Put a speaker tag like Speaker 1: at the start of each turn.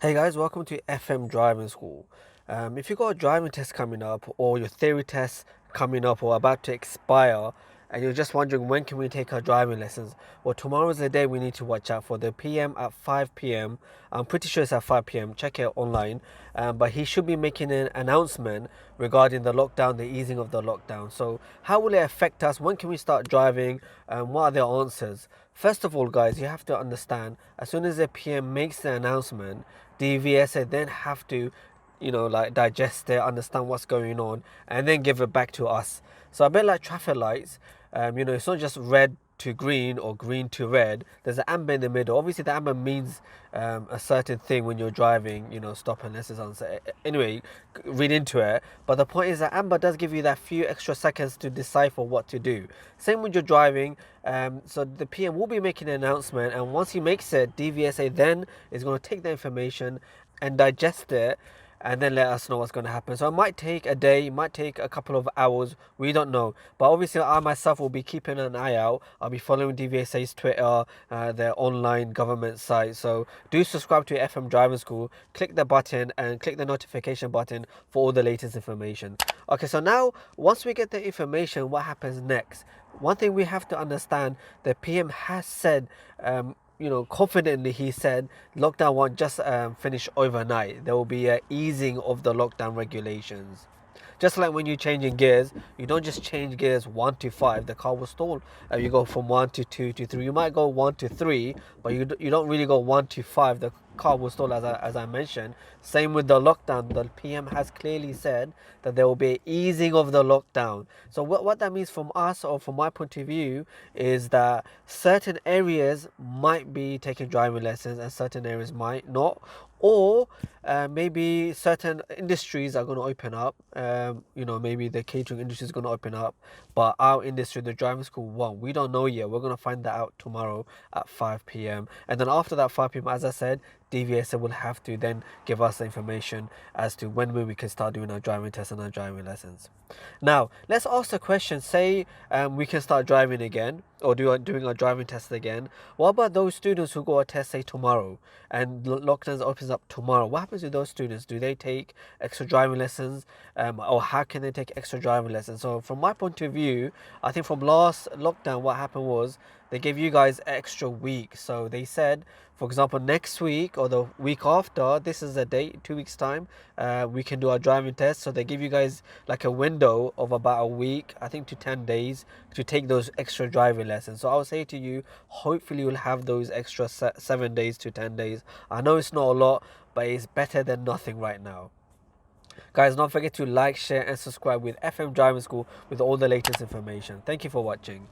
Speaker 1: Hey guys, welcome to FM Driving School. If you've got a driving test coming up or your theory test coming up or about to expire and you're just wondering when can we take our driving lessons, well, tomorrow's the day we need to watch out for. The PM at 5 p.m. I'm pretty sure it's at 5 p.m. Check it online. But he should be making an announcement regarding the lockdown, the easing of the lockdown. So how will it affect us? When can we start driving? What are the answers? First of all, guys, you have to understand, as soon as the PM makes the announcement, DVSA then have to, like digest it, understand what's going on, and then give it back to us. So a bit like traffic lights, it's not just red to green or green to red. There's an amber in the middle. Obviously, the amber means a certain thing when you're driving. Stop unless it's unsafe. Anyway, read into it. But the point is that amber does give you that few extra seconds to decipher what to do. Same when you're driving. So the PM will be making an announcement, and once he makes it, DVSA then is going to take the information and digest it and then let us know what's going to happen. So it might take a day, it might take a couple of hours, we don't know. But obviously I myself will be keeping an eye out. I'll be following DVSA's Twitter, their online government site. So do subscribe to FM Driving School, click the button and click the notification button for all the latest information. Okay, so now once we get the information, what happens next? One thing we have to understand, the PM has said, confidently he said lockdown won't just finish overnight. There will be an easing of the lockdown regulations. Just like when you're changing gears, you don't just change gears 1 to 5, the car will stall. You go from 1 to 2 to 3. You might go 1 to 3, but you don't really go 1 to 5. The car will stall, as I mentioned. Same with the lockdown. The PM has clearly said that there will be an easing of the lockdown. So what that means from us, or from my point of view, is that certain areas might be taking driving lessons and certain areas might not. Or maybe certain industries are going to open up. Maybe the catering industry is going to open up, but our industry, the driving school, won't. We don't know yet. We're going to find that out tomorrow at 5 p.m. And then after that 5 p.m., as I said, DVSA will have to then give us the information as to when we can start doing our driving tests and our driving lessons. Now, let's ask the question, say we can start driving again or doing our driving tests again. What about those students who go a test, say, tomorrow and lockdowns opens up tomorrow? What happens with those students? Do they take extra driving lessons or how can they take extra driving lessons? So from my point of view, I think from last lockdown, what happened was they gave you guys an extra week. So they said, for example, next week or the week after, this is a date, 2 weeks time, we can do our driving test. So they give you guys like a window of about a week, I think, to 10 days to take those extra driving lessons. So I would say to you, hopefully you'll have those extra 7 days to 10 days. I know it's not a lot, but it's better than nothing right now. Guys, don't forget to like, share and subscribe with FM Driving School with all the latest information. Thank you for watching.